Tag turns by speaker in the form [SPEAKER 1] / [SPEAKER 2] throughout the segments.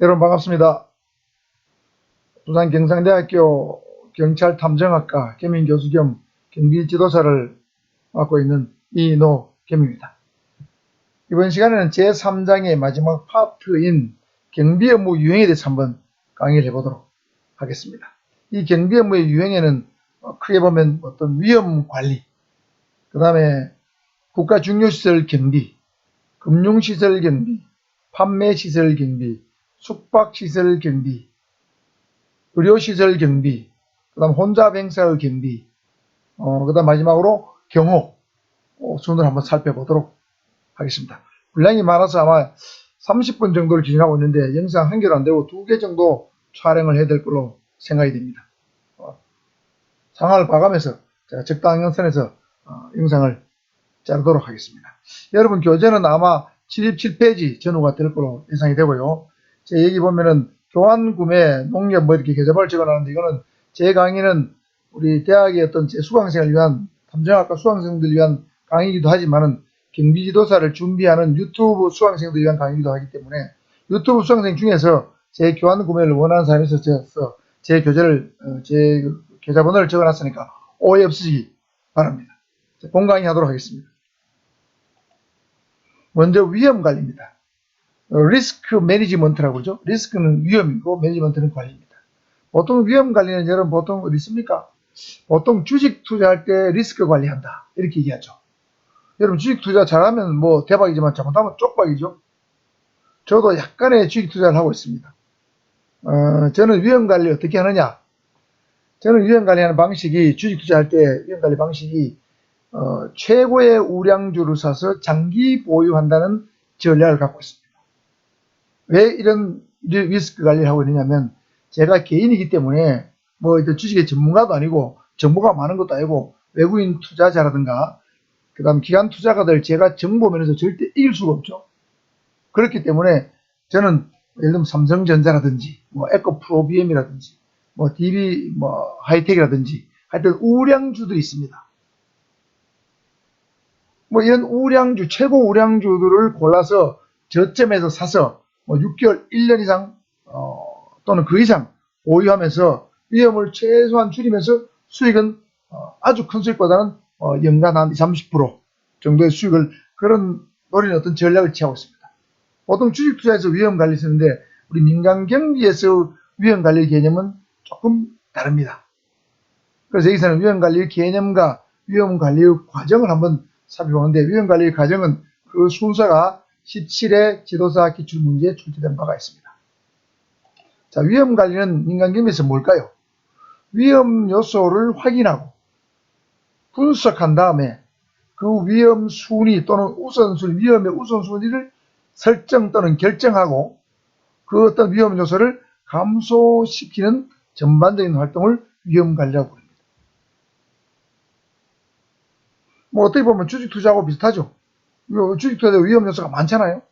[SPEAKER 1] 여러분 반갑습니다. 부산 경상대학교 경찰탐정학과 겸임교수 겸 경비지도사를 맡고 있는 이노겸입니다. 이번 시간에는 제3장의 마지막 파트인 경비 업무 유형에 대해서 한번 강의를 해보도록 하겠습니다. 이 경비 업무의 유형에는 크게 보면 어떤 위험 관리, 그 다음에 국가 중요시설 경비, 금융시설 경비, 판매시설 경비, 숙박시설 경비, 의료시설 경비, 그 다음 혼잡행사의 경비, 그 다음 마지막으로 경호 순으로 한번 살펴보도록 하겠습니다. 분량이 많아서 아마 30분 정도를 진행하고 있는데 영상 한 개도 안 되고 2개 정도 촬영을 해야 될 걸로 생각이 됩니다. 상황을 봐가면서 제가 적당한 선에서 영상을 자르도록 하겠습니다. 여러분 교재는 아마 77페이지 전후가 될 걸로 예상이 되고요. 제 얘기 보면은 교환 구매 농협 뭐 이렇게 계좌번호를 적어놨는데 이거는 제 강의는 우리 대학의 어떤 제 수강생을 위한 탐정학과 수강생들을 위한 강의이기도 하지만은 경비지도사를 준비하는 유튜브 수강생들을 위한 강의이기도 하기 때문에 유튜브 수강생 중에서 제 교환 구매를 원하는 사람이 있어서 제 교재를 제 계좌번호를 적어놨으니까 오해 없으시기 바랍니다. 본 강의 하도록 하겠습니다. 먼저 위험 관리입니다. 리스크 매니지먼트라고 그러죠. 리스크는 위험이고 매니지먼트는 관리입니다. 보통 위험 관리는 여러분 보통 어디 있습니까? 보통 주식 투자할 때 리스크 관리한다 이렇게 얘기하죠. 여러분 주식 투자 잘하면 뭐 대박이지만 잘못하면 쪽박이죠. 저도 약간의 주식 투자를 하고 있습니다. 저는 위험 관리 어떻게 하느냐? 저는 위험 관리하는 방식이 주식 투자할 때 위험 관리 방식이 최고의 우량주를 사서 장기 보유한다는 전략을 갖고 있습니다. 왜 이런 리스크 관리를 하고 있느냐면 제가 개인이기 때문에 뭐 주식의 전문가도 아니고 정보가 많은 것도 아니고 외국인 투자자라든가 그 다음 기관 투자가들 제가 정보 면에서 절대 이길 수가 없죠. 그렇기 때문에 저는 예를 들면 삼성전자라든지 뭐 에코프로비엠이라든지 뭐 DB 뭐 하이텍이라든지 하여튼 우량주들이 있습니다. 뭐 이런 우량주 최고 우량주들을 골라서 저점에서 사서 뭐 6개월 1년 이상 또는 그 이상 보유하면서 위험을 최소한 줄이면서 수익은 아주 큰 수익보다는 연간 한 20-30% 정도의 수익을 그런 노리는 어떤 전략을 취하고 있습니다. 보통 주식 투자에서 위험 관리 쓰는데 우리 민간 경비에서 위험 관리 개념은 조금 다릅니다. 그래서 여기서는 위험 관리 개념과 위험 관리 과정을 한번 살펴보는데 위험 관리 과정은 그 순서가 17회 지도사 기출문제에 출제된 바가 있습니다. 자, 위험 관리는 민간 경비에서 뭘까요? 위험 요소를 확인하고 분석한 다음에 그 위험 순위 또는 우선순위, 위험의 우선순위를 설정 또는 결정하고 그 어떤 위험 요소를 감소시키는 전반적인 활동을 위험 관리라고 합니다. 뭐 어떻게 보면 주식 투자하고 비슷하죠. 주식 투자에 위험 요소가 많잖아요.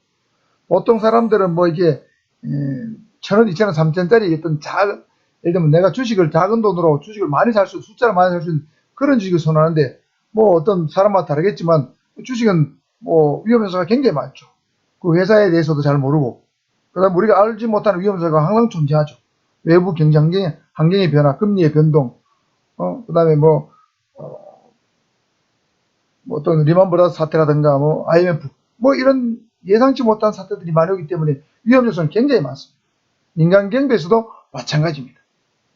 [SPEAKER 1] 보통 사람들은 뭐 이게 1,000원, 2,000원, 3,000원짜리 어떤 예를 들면 내가 주식을 작은 돈으로 주식을 많이 살 수, 숫자를 많이 살 수 있는 그런 주식을 선호하는데 뭐 어떤 사람마다 다르겠지만 주식은 뭐 위험 요소가 굉장히 많죠. 그 회사에 대해서도 잘 모르고 그다음 우리가 알지 못하는 위험 요소가 항상 존재하죠. 외부 경제 환경의 변화, 금리의 변동, 그다음에 뭐 어떤 리만 브라더스 사태라든가 뭐 IMF 뭐 이런 예상치 못한 사태들이 많이 오기 때문에 위험 요소는 굉장히 많습니다. 민간 경비에서도 마찬가지입니다.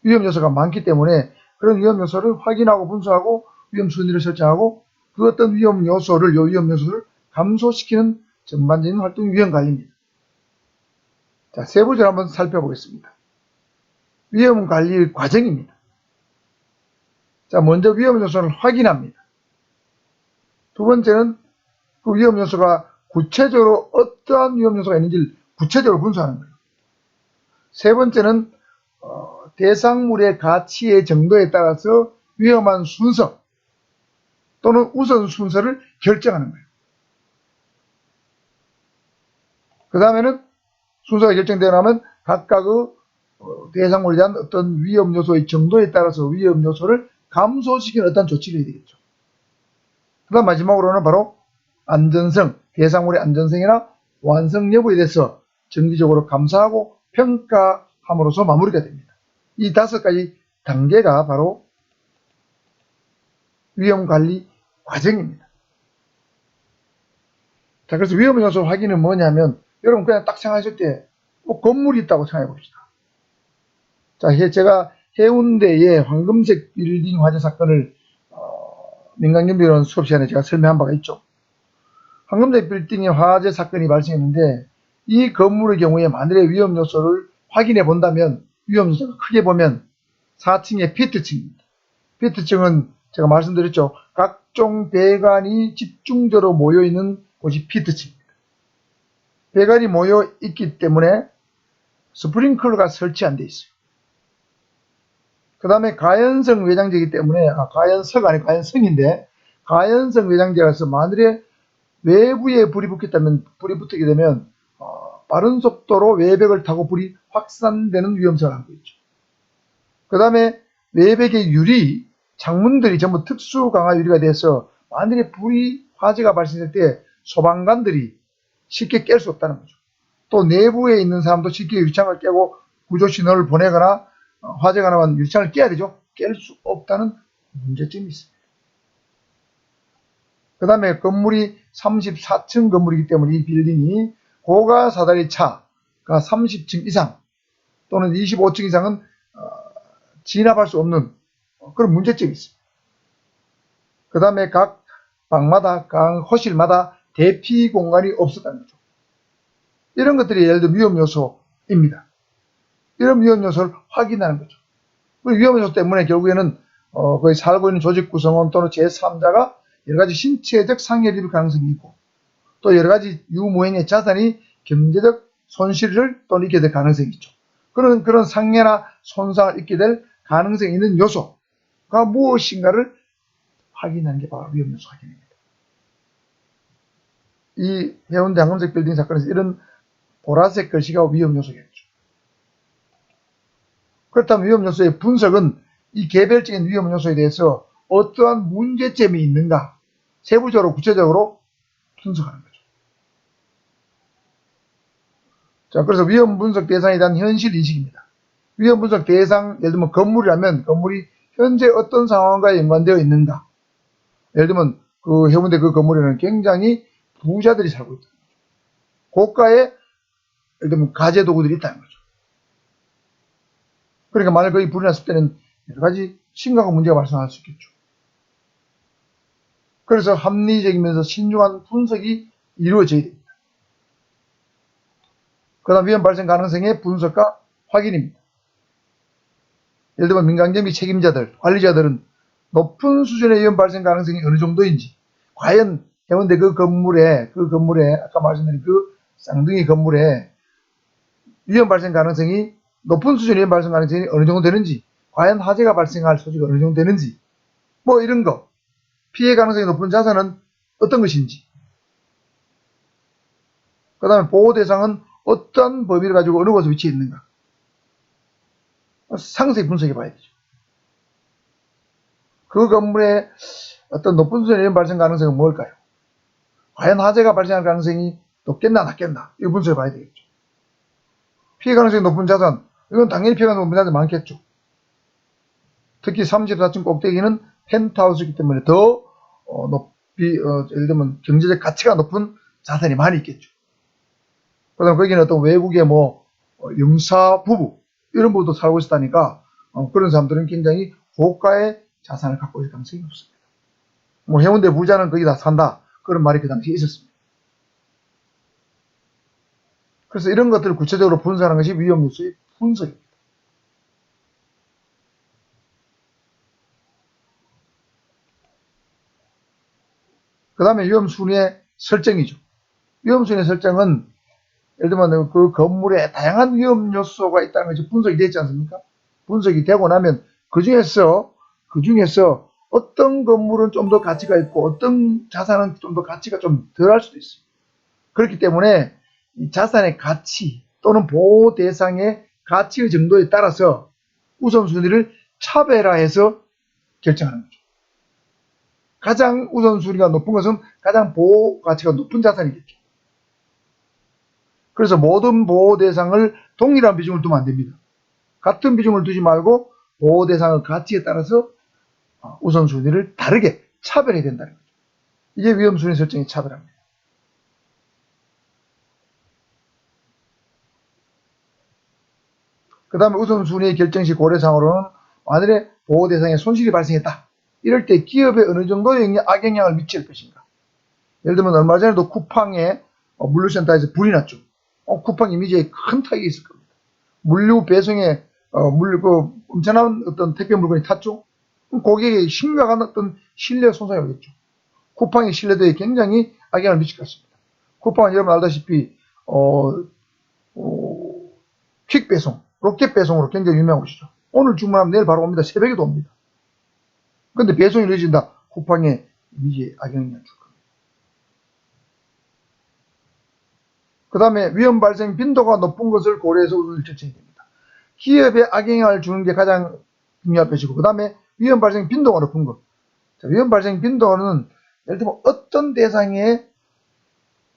[SPEAKER 1] 위험 요소가 많기 때문에 그런 위험 요소를 확인하고 분석하고 위험 순위를 설정하고 그 어떤 위험 요소를 감소시키는 전반적인 활동이 위험 관리입니다. 자, 세 번째로 한번 살펴보겠습니다. 위험 관리 과정입니다. 자, 먼저 위험 요소를 확인합니다. 두 번째는 그 위험 요소가 구체적으로 어떠한 위험 요소가 있는지를 구체적으로 분석하는 거예요. 세 번째는 대상물의 가치의 정도에 따라서 위험한 순서 또는 우선 순서를 결정하는 거예요. 그 다음에는 순서가 결정되고 나면 각각의 대상물에 대한 어떤 위험 요소의 정도에 따라서 위험 요소를 감소시키는 어떤 조치를 해야 되겠죠. 그 다음 마지막으로는 바로 안전성, 대상물의 안전성이나 완성 여부에 대해서 정기적으로 감사하고 평가함으로써 마무리가 됩니다. 이 5가지 단계가 바로 위험관리 과정입니다. 자, 그래서 위험요소 확인은 뭐냐면, 여러분 그냥 딱 생각하실 때, 건물이 있다고 생각해 봅시다. 자, 제가 해운대의 황금색 빌딩 화재 사건을, 민간경비원 수업 시간에 제가 설명한 바가 있죠. 황금색 빌딩의 화재 사건이 발생했는데, 이 건물의 경우에 만일의 위험요소를 확인해 본다면, 위험요소가 크게 보면 4층의 피트층입니다. 피트층은 제가 말씀드렸죠. 각종 배관이 집중적으로 모여있는 곳이 피트층입니다. 배관이 모여있기 때문에 스프링클러가 설치 안 돼 있어요. 그 다음에 가연성 외장재이기 때문에, 가연서가 아니고 가연성인데, 가연성 외장재라서 만일에 외부에 불이 붙게 되면, 빠른 속도로 외벽을 타고 불이 확산되는 위험성을 안고 있죠. 그 다음에 외벽의 유리, 창문들이 전부 특수 강화 유리가 돼서 만일에 화재가 발생할 때 소방관들이 쉽게 깰 수 없다는 거죠. 또 내부에 있는 사람도 쉽게 유리창을 깨고 구조 신호를 보내거나 화재가 나면 유리창을 깨야 되죠. 깰 수 없다는 문제점이 있습니다. 그 다음에 건물이 34층 건물이기 때문에 이 빌딩이 고가 사다리 차가 30층 이상 또는 25층 이상은 진압할 수 없는 그런 문제점이 있습니다. 그 다음에 각 방마다, 각 호실마다 대피 공간이 없었다는 거죠. 이런 것들이 예를 들어 위험 요소입니다. 이런 위험 요소를 확인하는 거죠. 그 위험 요소 때문에 결국에는 거기 살고 있는 조직 구성원 또는 제3자가 여러 가지 신체적 상해를 입을 가능성이 있고 또 여러 가지 유무행의 자산이 경제적 손실을 또는 입게 될 가능성이 있죠. 그런 상해나 손상을 입게 될 가능성이 있는 요소가 무엇인가를 확인하는 게 바로 위험 요소 확인입니다. 이 해운대 황금색 빌딩 사건에서 이런 보라색 글씨가 위험 요소겠죠. 그렇다면 위험 요소의 분석은 이 개별적인 위험 요소에 대해서 어떠한 문제점이 있는가 세부적으로 구체적으로 분석하는 거죠. 자, 그래서 위험 분석 대상에 대한 현실 인식입니다. 위험 분석 대상, 예를 들면 건물이라면 건물이 현재 어떤 상황과 연관되어 있는가. 예를 들면 그 해운대 그 건물에는 굉장히 부자들이 살고 있다. 고가의 예를 들면 가재 도구들이 있다는 거죠. 그러니까 만약 거기 불이 났을 때는 여러 가지 심각한 문제가 발생할 수 있겠죠. 그래서 합리적이면서 신중한 분석이 이루어져야 됩니다. 그 다음 위험 발생 가능성의 분석과 확인입니다. 예를 들면 민간경비 책임자들, 관리자들은 높은 수준의 위험 발생 가능성이 어느 정도인지, 과연 해운대 그 건물에 아까 말씀드린 그 쌍둥이 건물에 위험 발생 가능성이 높은 수준의 위험 발생 가능성이 어느 정도 되는지, 과연 화재가 발생할 소지가 어느 정도 되는지, 뭐 이런 거, 피해 가능성이 높은 자산은 어떤 것인지, 그 다음에 보호 대상은 어떤 범위를 가지고 어느 곳에 위치해 있는가, 상세히 분석해 봐야 되죠. 그 건물에 어떤 높은 수준의 위험 발생 가능성은 뭘까요? 과연 화재가 발생할 가능성이 높겠나 낮겠나, 이거 분석해 봐야 되겠죠. 피해 가능성이 높은 자산, 이건 당연히 피해 가능성이 높은 자산이 많겠죠. 특히 34층 꼭대기는 펜트하우스이기 때문에 더 높이, 예를 들면 경제적 가치가 높은 자산이 많이 있겠죠. 그 다음에 거기는 어떤 외국의 영사 부부, 이런 분도 살고 있다니까, 그런 사람들은 굉장히 고가의 자산을 갖고 있을 가능성이 높습니다. 해운대 부자는 거기 다 산다. 그런 말이 그 당시에 있었습니다. 그래서 이런 것들을 구체적으로 분석하는 것이 위험 요소의 분석입니다. 그 다음에 위험 순위의 설정이죠. 위험 순위의 설정은 예를 들면 그 건물에 다양한 위험 요소가 있다는 것이 분석이 되지 않습니까? 분석이 되고 나면 그 중에서 어떤 건물은 좀 더 가치가 있고 어떤 자산은 좀 더 가치가 좀 덜할 수도 있습니다. 그렇기 때문에 이 자산의 가치 또는 보호 대상의 가치의 정도에 따라서 우선순위를 차별화해서 결정하는 거죠. 가장 우선순위가 높은 것은 가장 보호 가치가 높은 자산이겠죠. 그래서 모든 보호 대상을 동일한 비중을 두면 안 됩니다. 같은 비중을 두지 말고 보호 대상의 가치에 따라서 우선순위를 다르게 차별해야 된다는 거죠. 이게 위험순위 설정의 차별합니다. 그 다음에 우선순위 결정 시 고려사항으로는 만일에 보호 대상에 손실이 발생했다. 이럴 때 기업에 어느 정도의 악영향을 미칠 것인가. 예를 들면 얼마 전에도 쿠팡에 물류센터에서 불이 났죠. 쿠팡 이미지에 큰 타격이 있을 겁니다. 물류 배송에 엄청난 어떤 택배 물건이 탔죠. 고객에 심각한 어떤 신뢰 손상이 오겠죠. 쿠팡의 신뢰도에 굉장히 악영향을 미칠 것 같습니다. 쿠팡은 여러분 알다시피 퀵 배송, 로켓 배송으로 굉장히 유명한 곳이죠. 오늘 주문하면 내일 바로 옵니다. 새벽에도 옵니다. 근데 배송이 늦어진다. 쿠팡의 이미지에 악영향을 줄 겁니다. 그 다음에 위험 발생 빈도가 높은 것을 고려해서 우선을 결정해야 됩니다. 기업에 악영향을 주는 게 가장 중요한 것이고, 그 다음에 위험 발생 빈도가 높은 것. 자, 위험 발생 빈도는 예를 들면 어떤 대상에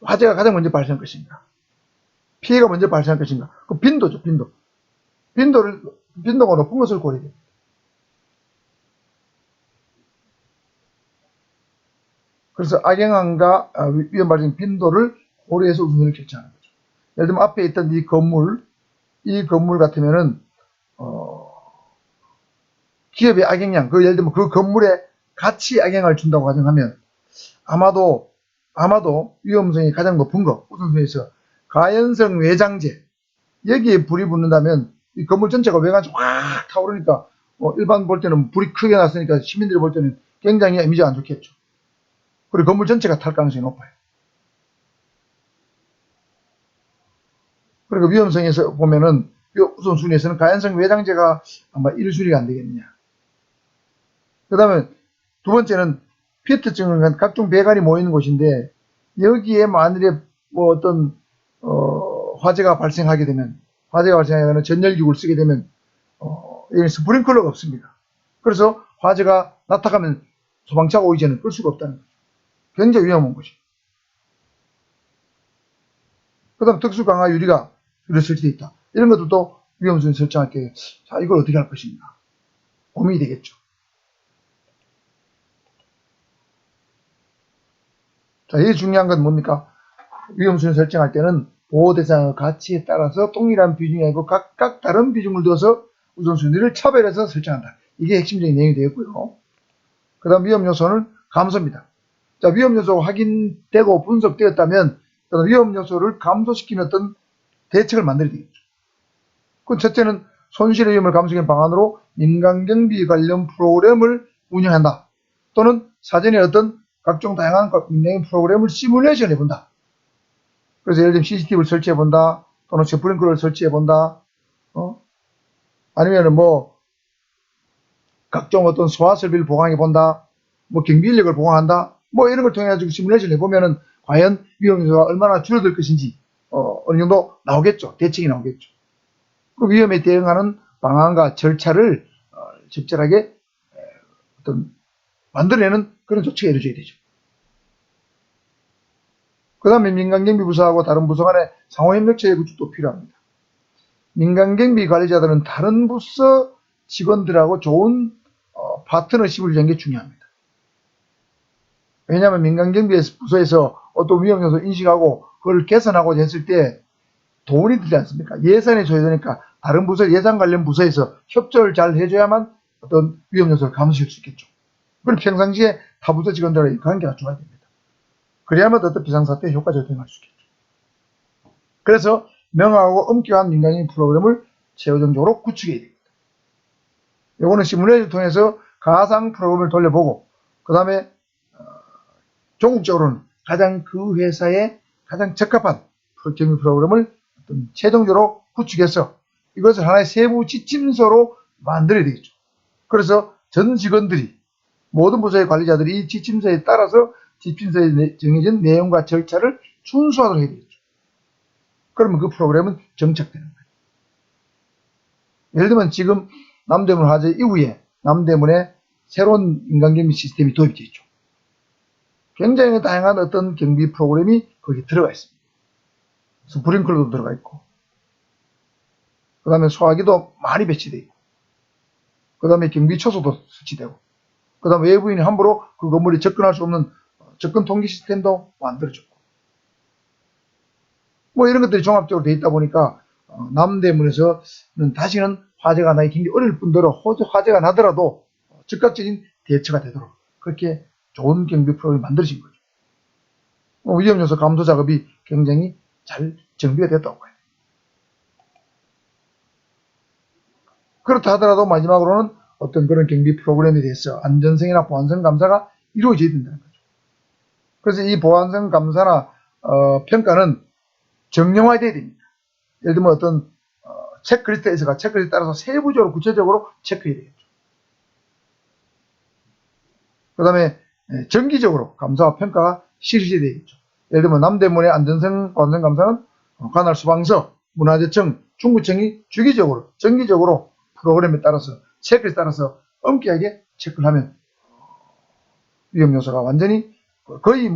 [SPEAKER 1] 화재가 가장 먼저 발생할 것인가, 피해가 먼저 발생할 것인가. 그 빈도죠, 빈도. 빈도가 높은 것을 고려해야 됩니다. 그래서 악영향과 위험 발생 빈도를 고려해서 우선을 결정하는 거죠. 예를 들면 앞에 있던 이 건물 같으면은 기업의 악영향, 예를 들면 그 건물에 가치 악영향을 준다고 가정하면 아마도 위험성이 가장 높은 거 우선순위에서 가연성 외장재, 여기에 불이 붙는다면 이 건물 전체가 외관이 확 타오르니까 일반 볼 때는 불이 크게 났으니까 시민들이 볼 때는 굉장히 이미지가 안 좋겠죠. 그리고 건물 전체가 탈 가능성이 높아요. 그리고 위험성에서 보면은 우선순위에서는 가연성 외장재가 아마 1순위가 안 되겠느냐. 그 다음에 두 번째는 피해특징은 각종 배관이 모이는 곳인데, 여기에 만일에 어떤 화재가 발생하게 되면 전열기구를 쓰게 되면 여기 스프링클러가 없습니다. 그래서 화재가 나타나면 소방차가 오기 전에 끌 수가 없다는 거죠. 굉장히 위험한 것이죠. 그 다음 특수 강화 유리가 설치되어 있다. 이런 것들도 위험순위 설정할 때, 자, 이걸 어떻게 할 것인가 고민이 되겠죠. 자, 이게 중요한 건 뭡니까? 위험순위 설정할 때는 보호 대상의 가치에 따라서 동일한 비중이 아니고 각각 다른 비중을 두어서 우선순위를 차별해서 설정한다. 이게 핵심적인 내용이 되겠고요. 그 다음 위험 요소는 감소입니다. 자, 위험 요소가 확인되고 분석되었다면 위험 요소를 감소시키는 어떤 대책을 만들어야 되겠죠. 그 첫째는 손실의 위험을 감소하는 방안으로 민간경비 관련 프로그램을 운영한다. 또는 사전에 어떤 각종 다양한 민간경비 프로그램을 시뮬레이션 해본다. 그래서 예를 들면 CCTV를 설치해본다. 또는 스프링클러를 설치해본다. 아니면은 각종 어떤 소화 설비를 보강해본다. 경비 인력을 보강한다. 이런 걸 통해가지고 시뮬레이션 해보면은 과연 위험 요소가 얼마나 줄어들 것인지, 어느 정도 나오겠죠. 대책이 나오겠죠. 그 위험에 대응하는 방안과 절차를 적절하게 만들어내는 그런 조치가 이루어져야 되죠. 그 다음에 민간경비부서하고 다른 부서 간의 상호협력체의 구축도 필요합니다. 민간경비 관리자들은 다른 부서 직원들하고 좋은 파트너십을 유지하는 게 중요합니다. 왜냐하면 민간경비부서에서 어떤 위험 요소 인식하고 그걸 개선하고자 했을 때 돈이 들지 않습니까? 예산이 줘야되니까 다른 부서, 예산 관련 부서에서 협조를 잘 해줘야만 어떤 위험 요소를 감소시킬 수 있겠죠. 그리고 평상시에 타 부서 직원들과의 관계가 좋아야 됩니다. 그래야만 어떤 비상사태에 효과적으로 대응할 수 있겠죠. 그래서 명확하고 엄격한 민간경비 프로그램을 최우선적으로 구축해야 됩니다. 요거는 시뮬레이션을 통해서 가상 프로그램을 돌려보고, 그 다음에 종국적으로는 가장 그 회사에 가장 적합한 경비 프로그램을 최종적으로 구축해서 이것을 하나의 세부 지침서로 만들어야 되겠죠. 그래서 전 직원들이, 모든 부서의 관리자들이 이 지침서에 따라서 지침서에 정해진 내용과 절차를 준수하도록 해야 되겠죠. 그러면 그 프로그램은 정착되는 거예요. 예를 들면 지금 남대문 화재 이후에 남대문에 새로운 민간경비 시스템이 도입되어 있죠. 굉장히 다양한 어떤 경비 프로그램이 거기 들어가 있습니다. 스프링클러도 들어가 있고, 그 다음에 소화기도 많이 배치되어 있고, 그 다음에 경비초소도 설치되고, 그 다음에 외부인이 함부로 그 건물에 접근할 수 없는 접근 통기 시스템도 만들어졌고, 뭐 이런 것들이 종합적으로 되어 있다 보니까 남대문에서는 다시는 화재가 나기 굉장히 어려울 뿐더러 화재가 나더라도 즉각적인 대처가 되도록 그렇게 좋은 경비 프로그램을 만드신 거죠. 위험 요소 감소 작업이 굉장히 잘 정비가 됐다고 봐요. 그렇다 하더라도 마지막으로는 어떤 그런 경비 프로그램에 대해서 안전성이나 보안성 감사가 이루어져야 된다는 거죠. 그래서 이 보안성 감사나 평가는 정형화되어야 됩니다. 예를 들면 어떤 체크리스트에서가 체크리스트에 따라서 세부적으로 구체적으로 체크해야 되겠죠. 그 다음에 정기적으로 감사와 평가가 실시돼야 되겠죠. 예를 들면 남대문의 안전성 보안성 감사는 관할 소방서, 문화재청, 중구청이 주기적으로 정기적으로 프로그램에 따라서 체크에 따라서 엄격하게 체크를 하면 위험 요소가 완전히 거의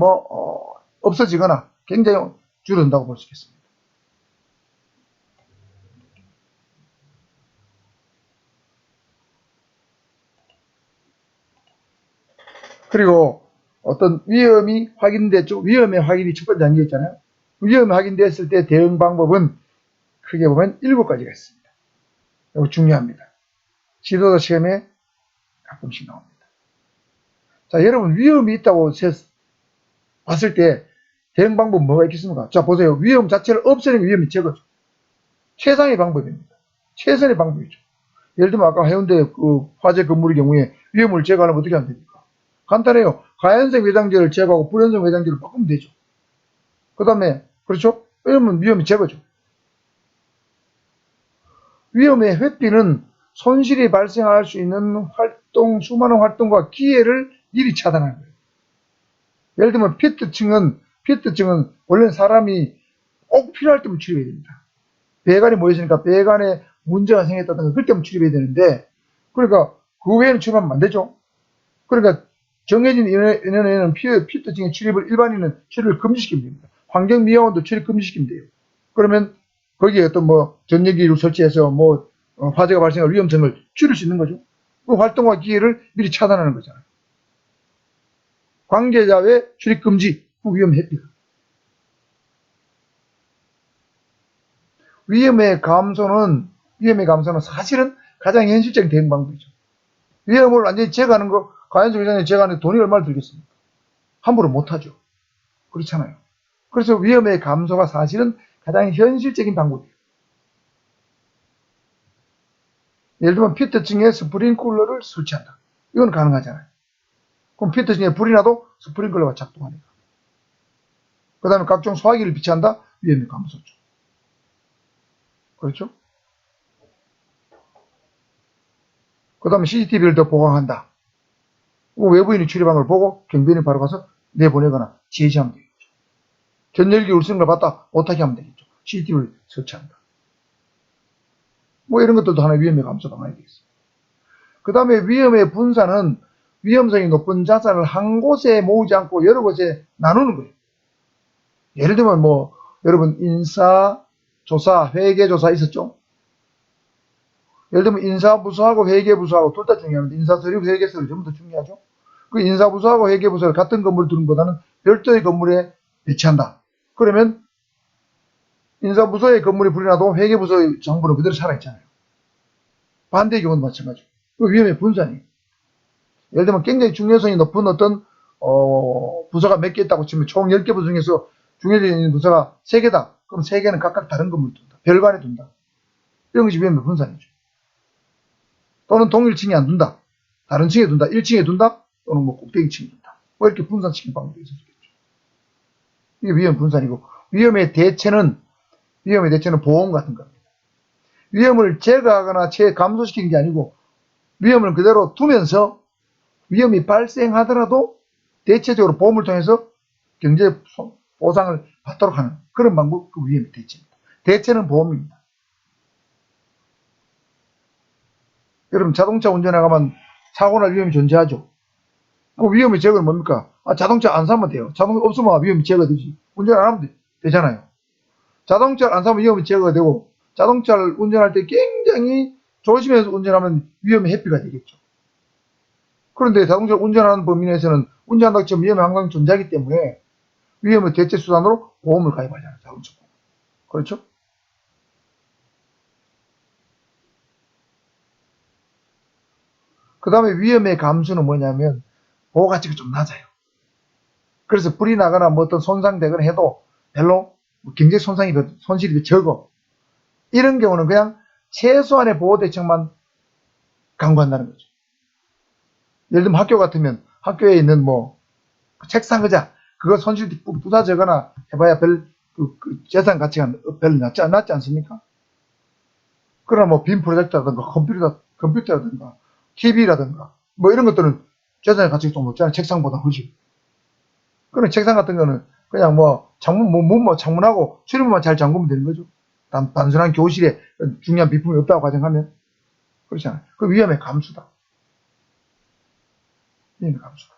[SPEAKER 1] 없어지거나 굉장히 줄어든다고 볼 수 있겠습니다. 그리고 어떤 위험이 확인됐죠. 위험의 확인이 첫 번째 단계였잖아요. 위험이 확인됐을 때 대응 방법은 크게 보면 7가지가 있습니다. 이거 중요합니다. 지도자 시험에 가끔씩 나옵니다. 자, 여러분 위험이 있다고 봤을 때 대응 방법 뭐가 있겠습니까? 자, 보세요. 위험 자체를 없애는 위험이 제거죠. 최상의 방법입니다. 최선의 방법이죠. 예를 들면 아까 해운대 그 화재 건물의 경우에 위험을 제거하려면 어떻게 하면 됩니까? 간단해요. 가연성 외장재를 제거하고 불연성 외장재를 바꾸면 되죠. 그 다음에 그렇죠? 이러면 위험이 제거죠. 위험의 회피는 손실이 발생할 수 있는 활동, 수많은 활동과 기회를 미리 차단하는 거예요. 예를 들면 피트층은 원래 사람이 꼭 필요할 때만 출입해야 됩니다. 배관이 모였으니까 배관에 문제가 생겼다든가 그럴 때만 출입해야 되는데, 그러니까 그 외에는 출입하면 안 되죠. 그러니까 정해진 인원에는 피트층의 출입을 일반인은 출입을 금지시키면 됩니다. 환경미화원도 출입 금지시키면 돼요. 그러면 거기에 어떤 전력기를 설치해서 화재가 발생할 위험성을 줄일 수 있는 거죠. 그 활동과 기회를 미리 차단하는 거잖아요. 관계자 외 출입 금지, 위험 회피. 위험의 감소는 사실은 가장 현실적인 대응 방법이죠. 위험을 완전히 제거하는 거, 가연성 외장재 제거하는 데 돈이 얼마나 들겠습니까? 함부로 못하죠. 그렇잖아요. 그래서 위험의 감소가 사실은 가장 현실적인 방법이에요. 예를 들면 피트층에 스프링클러를 설치한다. 이건 가능하잖아요. 그럼 피트층에 불이 나도 스프링클러가 작동하니까. 그 다음에 각종 소화기를 비치한다. 위험의 감소죠. 그렇죠? 그 다음에 CCTV를 더 보강한다. 외부인이 출입한 걸 보고 경비원이 바로 가서 내보내거나 제지하면 되겠죠. 전열기 울리는 걸 봤다. 못하게 하면 되겠죠. CCTV를 설치한다. 이런 것들도 하나의 위험의 감소 방안이 되겠습니다. 그 다음에 위험의 분산은 위험성이 높은 자산을 한 곳에 모으지 않고 여러 곳에 나누는 거예요. 예를 들면 여러분 인사, 조사, 회계조사 있었죠? 예를 들면 인사부서하고 회계부서하고 둘 다 중요합니다. 인사서류, 회계서류 전부 다 중요하죠? 그 인사부서하고 회계부서를 같은 건물에 두는 것보다는 별도의 건물에 배치한다. 그러면 인사부서의 건물이 불이 나도 회계부서의 정보는 그대로 살아있잖아요. 반대의 경우는 마찬가지고. 그 위험의 분산이에요. 예를 들면 굉장히 중요성이 높은 어떤 부서가 몇 개 있다고 치면 총 10개 부서 중에서 중요성이 있는 부서가 3개다. 그럼 3개는 각각 다른 건물에 둔다. 별관에 둔다. 이런 것이 위험의 분산이죠. 또는 동일층에 안 둔다. 다른 층에 둔다. 1층에 둔다. 또는 꼭대기층에 둔다. 이렇게 분산시키는 방법이 있을 수 있겠죠. 이게 위험 분산이고, 위험의 대체는 보험 같은 겁니다. 위험을 제거하거나 감소시키는 게 아니고 위험을 그대로 두면서 위험이 발생하더라도 대체적으로 보험을 통해서 경제 보상을 받도록 하는 그런 방법, 그 위험의 대체입니다. 대체는 보험입니다. 여러분 자동차 운전해가면 사고날 위험이 존재하죠. 그 위험의 제거는 뭡니까? 자동차 안 사면 돼요. 자동차 없으면 위험이 제거되지. 운전 안 하면 되잖아요. 자동차를 안 사면 위험이 제거가 되고 자동차를 운전할 때 굉장히 조심해서 운전하면 위험이 회피가 되겠죠. 그런데 자동차를 운전하는 범위 내에서는 운전한다고 치면 위험이 항상 존재하기 때문에 위험의 대체 수단으로 보험을 가입하잖아요. 자동차 보험. 그렇죠? 그 다음에 위험의 감수는 뭐냐면 보호가치가 좀 낮아요. 그래서 불이 나거나 뭐 어떤 손상되거나 해도 별로 경제 손실이 적어. 이런 경우는 그냥 최소한의 보호대책만 강구한다는 거죠. 예를 들면 학교 같으면 학교에 있는 뭐 책상 의자 그거 손실이 부사지거나 해봐야 그 재산 가치가 별로 낮지 않습니까? 그러나 뭐 빔 프로젝터라든가 컴퓨터라든가 TV라든가 뭐 이런 것들은 재산의 가치가 좀 높잖아요. 책상보다 훨씬. 그런 책상 같은 거는 그냥 뭐 창문하고 출입문만 잘 잠그면 되는 거죠. 단순한 교실에 중요한 비품이 없다고 가정하면 그렇잖아요. 그 위험의 감수다. 위험의 감수다.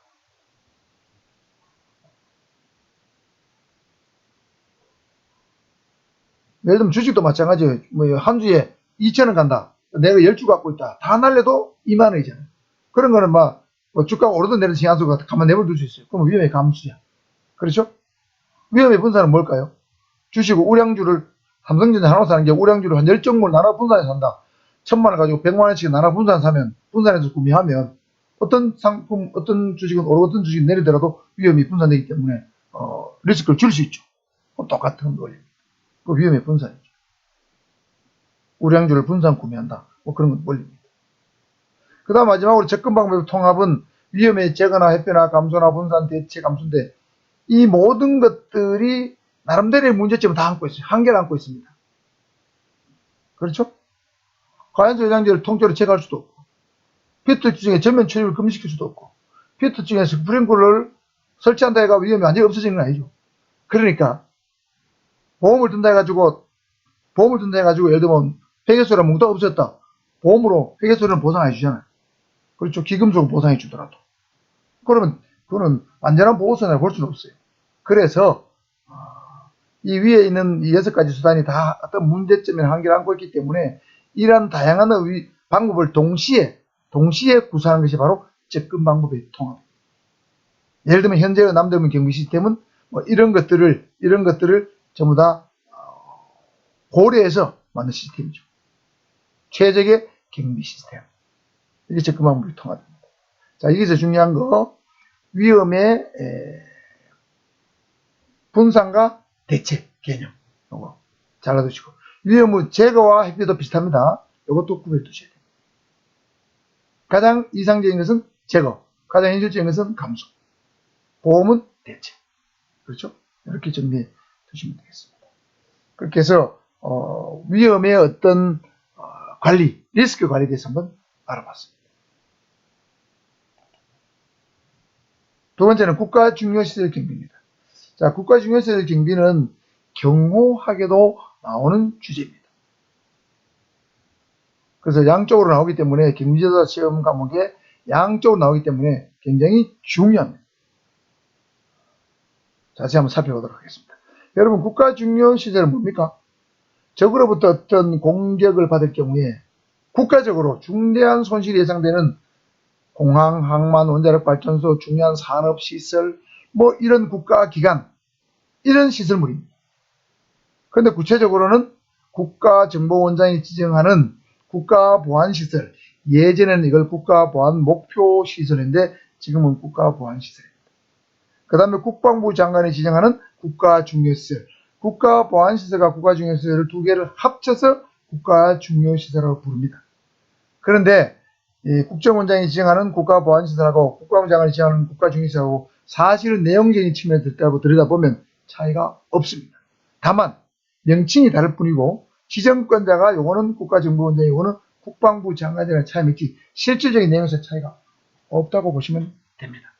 [SPEAKER 1] 예를 들면 주식도 마찬가지예요. 뭐 한 주에 2,000원 간다. 내가 10주 갖고 있다. 다 날려도 2만 원이잖아요. 그런 거는 뭐 주가가 오르든 내리든 신경 안 쓰고 가만 내버려 둘 수 있어요. 그럼 위험의 감수야. 그렇죠? 위험의 분산은 뭘까요? 주식을 우량주를 삼성전자 하나 사는 게 우량주를 한 10종목을 나눠 분산해서 산다. 1,000만 원 가지고 100만 원씩 나눠 분산해서 구매하면 어떤 상품, 어떤 주식은 오르고 어떤 주식은 내리더라도 위험이 분산되기 때문에 리스크를 줄 수 있죠. 똑같은 원리입니다. 그 위험의 분산이죠. 우량주를 분산 구매한다. 뭐 그런 건 원리입니다. 그 다음 마지막으로 접근 방법의 통합은 위험의 제거나 회피나 감소나 분산, 대체, 감소인데 이 모든 것들이 나름대로의 문제점을 다 안고 있어요. 한계를 안고 있습니다. 그렇죠? 과연수 영양제를 통째로 제거할 수도 없고 피트증에 전면 출입을 금지시킬 수도 없고 피트증에 스프링클러를 설치한다 해가 위험이 완전히 없어지는 건 아니죠. 그러니까 보험을 든다 해가지고 예를 들면 회계소리랑 뭉텅 없었다. 보험으로 회계소리는 보상해 주잖아요. 그렇죠. 기금속은 보상해 주더라도. 그러면 그거는 완전한 보호선이라고 볼 수는 없어요. 그래서 이 위에 있는 이 6가지 수단이 다 어떤 문제점이나 한계를 안고 있기 때문에 이러한 다양한 방법을 동시에 구사하는 것이 바로 접근 방법의 통합입니다. 예를 들면 현재의 남대문 경비 시스템은 뭐 이런 것들을 전부 다 고려해서 만든 시스템이죠. 최적의 경비 시스템. 이게 접근 방법의 통합입니다. 자, 여기서 중요한 거 위험의 분산과 대체 개념. 요거 잘 알아두시고 위험은 제거와 회피도 비슷합니다. 이것도 구별해 두셔야 됩니다. 가장 이상적인 것은 제거, 가장 현실적인 것은 감소, 보험은 대체. 그렇죠? 이렇게 정리해 두시면 되겠습니다. 그렇게 해서 위험의 어떤 관리, 리스크 관리에 대해서 한번 알아봤습니다. 두 번째는 국가중요시설 경비입니다. 자, 국가중요시설 경비는 경호하게도 나오는 주제입니다. 그래서 양쪽으로 나오기 때문에 경비조사 시험 과목에 양쪽으로 나오기 때문에 굉장히 중요합니다. 자세히 한번 살펴보도록 하겠습니다. 여러분, 국가중요시설은 뭡니까? 적으로부터 어떤 공격을 받을 경우에 국가적으로 중대한 손실이 예상되는 공항, 항만, 원자력발전소, 중요한 산업시설, 뭐 이런 국가기관, 이런 시설물입니다. 그런데 구체적으로는 국가정보원장이 지정하는 국가보안시설, 예전에는 이걸 국가보안 목표시설인데 지금은 국가보안시설입니다. 그 다음에 국방부 장관이 지정하는 국가중요시설, 국가보안시설과 국가중요시설을 두 개를 합쳐서 국가중요시설이라고 부릅니다. 그런데 국정원장이 지정하는 국가보안시설하고 국방부 장관이 지정하는 국가중요시설하고 사실은 내용적인 측면에서 들여다보면 차이가 없습니다. 다만 명칭이 다를 뿐이고 지정권자가 요거는 국가정보원장, 요거는 국방부 장관이라는 차이가 있지 실질적인 내용에서 차이가 없다고 보시면 됩니다.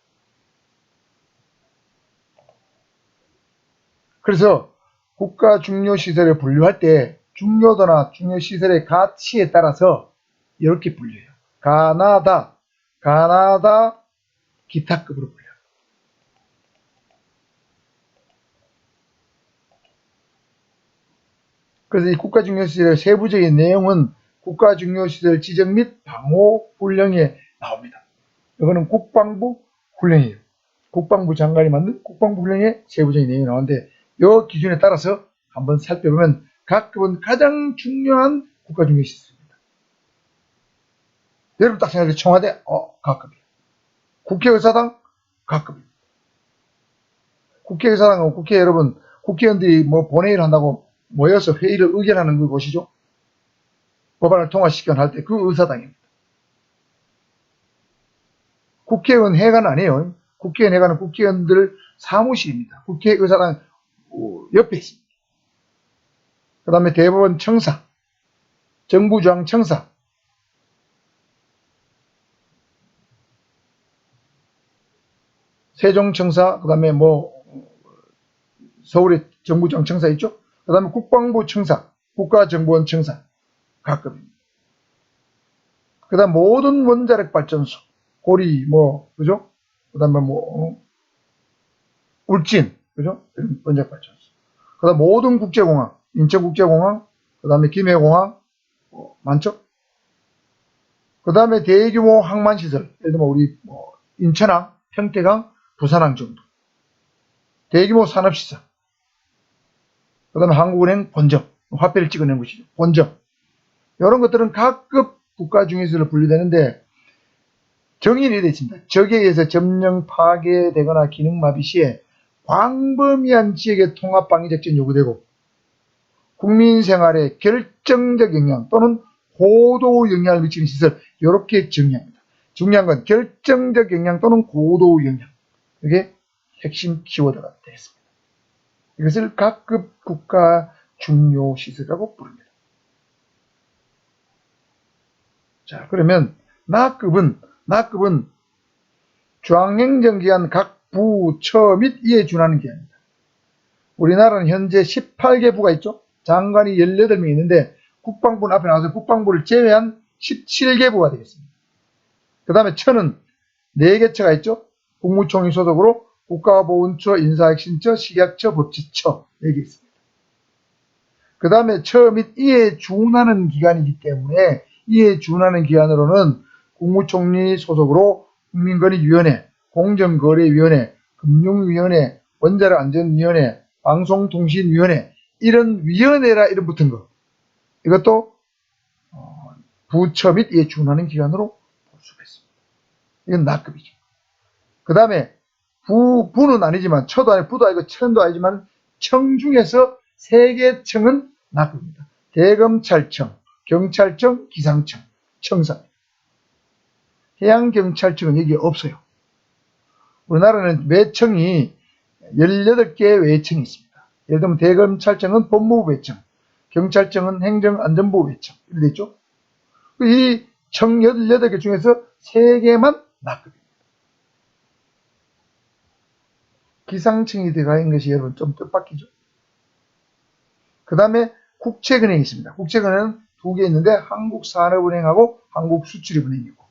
[SPEAKER 1] 그래서 국가중요시설을 분류할 때 중요도나 중요시설의 가치에 따라서 이렇게 분류해요. 가나다, 기타급으로 불려요. 그래서 이 국가중요시설의 세부적인 내용은 국가중요시설 지정 및 방호 훈령에 나옵니다. 이거는 국방부 훈령이에요. 국방부 장관이 만든 국방부 훈령의 세부적인 내용이 나오는데 이 기준에 따라서 한번 살펴보면 각 급은 가장 중요한 국가중요시설입니다. 여러분 딱 생각해 청와대 각 급이에요. 국회의사당 각 급입니다. 국회의사당은 국회 여러분 국회의원들이 뭐 본회의를 한다고 모여서 회의를 의결하는 거 보시죠. 법안을 통과시키거나 할 때 그 의사당입니다. 국회의원 회관은 아니에요. 국회의원 회관은 국회의원들 사무실입니다. 국회의사당 옆에 있습니다. 그 다음에 대법원 청사, 정부중앙청사, 세종청사, 그 다음에 뭐 서울에 정부중앙청사 있죠. 그 다음에 국방부 청사, 국가정보원 청사 각급입니다. 그 다음 모든 원자력 발전소, 고리 뭐 그죠? 그 다음에 뭐 울진 그죠? 이런 원자력 발전소. 그 다음 모든 국제공항, 인천국제공항, 그 다음에 김해공항 많죠? 그 다음에 대규모 항만시설, 예를 들면 우리 뭐 인천항, 평택항, 부산항 정도. 대규모 산업시설. 그 다음에 한국은행 본점, 화폐를 찍어낸 곳이죠. 본점. 이런 것들은 각급 국가중요시설로 분류되는데 정의는 되어 있습니다. 적에 의해서 점령 파괴되거나 기능마비 시에 광범위한 지역의 통합방위작전이 요구되고 국민 생활에 결정적 영향 또는 고도 영향을 미치는 시설 이렇게 정의합니다. 중요한 건 결정적 영향 또는 고도 영향. 이게 핵심 키워드가 되겠습니다. 이것을 각급 국가 중요시설이라고 부릅니다. 자, 그러면 나급은 중앙행정기관 각 부, 처 및 이에 준하는 기관입니다. 우리나라는 현재 18개 부가 있죠. 장관이 18명 있는데 국방부는 앞에 나와서 국방부를 제외한 17개 부가 되겠습니다. 그 다음에 처는 4개 처가 있죠. 국무총리 소속으로 국가보훈처, 인사혁신처, 식약처, 법제처 4개 있습니다. 그 다음에 처 및 이에 준하는 기관이기 때문에 이에 준하는 기관으로는 국무총리 소속으로 국민권익위원회, 공정거래위원회, 금융위원회, 원자력안전위원회, 방송통신위원회 이런 위원회라 이름 붙은 거 이것도 부처 및 이에 준하는 기관으로 볼 수가 있습니다. 이건 나급이죠. 그 다음에 부는 아니지만 처도 아니고 부도 아니고 청도 아니지만 청 중에서 3개 청은 나급입니다. 대검찰청, 경찰청, 기상청, 청사입니다. 해양경찰청은 여기 없어요. 우리나라는 외청이 18개의 외청이 있습니다. 예를 들면 대검찰청은 법무부 외청, 경찰청은 행정안전부 외청 이렇게 되죠. 이 청 18개 중에서 3개만 나급입니다. 기상청이 들어가 있는 것이 여러분 좀 뜻밖이죠. 그 다음에 국책은행이 있습니다. 국책은행은 2개 있는데 한국산업은행하고 한국수출입은행이고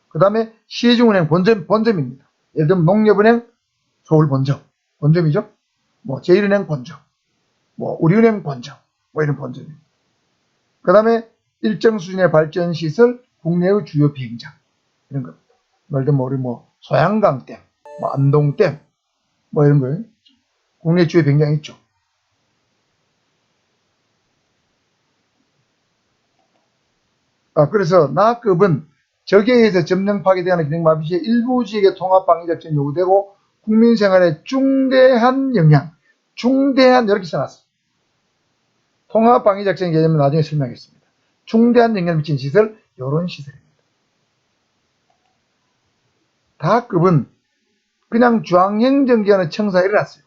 [SPEAKER 1] 그 다음에 시중은행 본점입니다. 예를 들면 농협은행 서울 본점이죠. 뭐 제1은행 본점, 뭐 우리은행 본점, 뭐 이런 본점입니다. 그 다음에 일정 수준의 발전시설, 국내의 주요 비행장 이런 겁니다. 예를 들면 우리 뭐 소양강댐, 뭐 안동댐, 뭐 이런 거예요. 국내 주요 비행장이 있죠. 그래서 나급은 적에 의해서 점령 파괴되거나 기능마비 시에 일부 지역의 통합방위작전이 요구되고 국민생활에 중대한 영향, 이렇게 써놨어요. 통합방위작전의 개념은 나중에 설명하겠습니다. 중대한 영향을 미친 시설, 이런 시설입니다. 다급은 그냥 중앙행정기관의 청사에 일어났어요.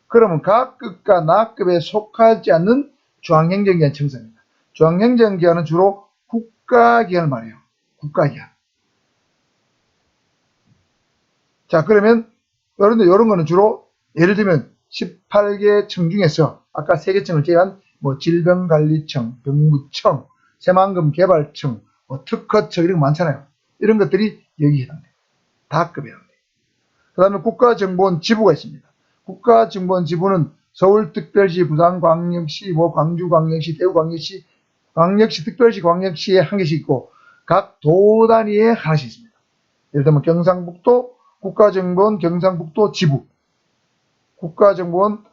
[SPEAKER 1] 그러면 각급과 나급에 속하지 않는 중앙행정기관 청사입니다. 중앙행정기관은 주로 국가기관을 말해요. 국가기관. 자, 그러면 이런 거는 주로 예를 들면 18개 청 중에서 아까 3개 청을 제외한 뭐 질병관리청, 병무청, 새만금개발청, 뭐 특허청 이런 거 많잖아요. 이런 것들이 여기에 해당돼요. 다급에 해당돼요. 그 다음에 국가정보원 지부가 있습니다. 국가정보원 지부는 서울특별시, 부산광역시, 뭐 광주광역시, 대구광역시, 광역시, 광역시에 한 개씩 있고 각 도 단위에 하나씩 있습니다. 예를 들면 경상북도 국가정보원 경상북도 지부, 국가정보원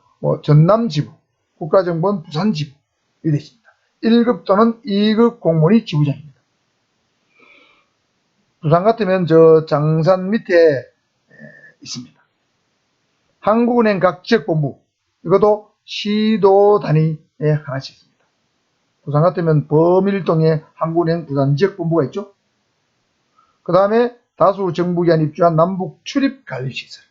[SPEAKER 1] 전남 지부, 국가정보원 부산 지부 이렇게 있습니다. 1급 또는 2급 공무원이 지부장입니다. 부산 같으면 저 장산 밑에 있습니다. 한국은행 각 지역본부, 이것도 시도 단위에 하나씩 있습니다. 부산 같으면 범일동에 한국은행 부산 지역본부가 있죠. 그 다음에 다수 정부기관 입주한 남북 출입관리시설,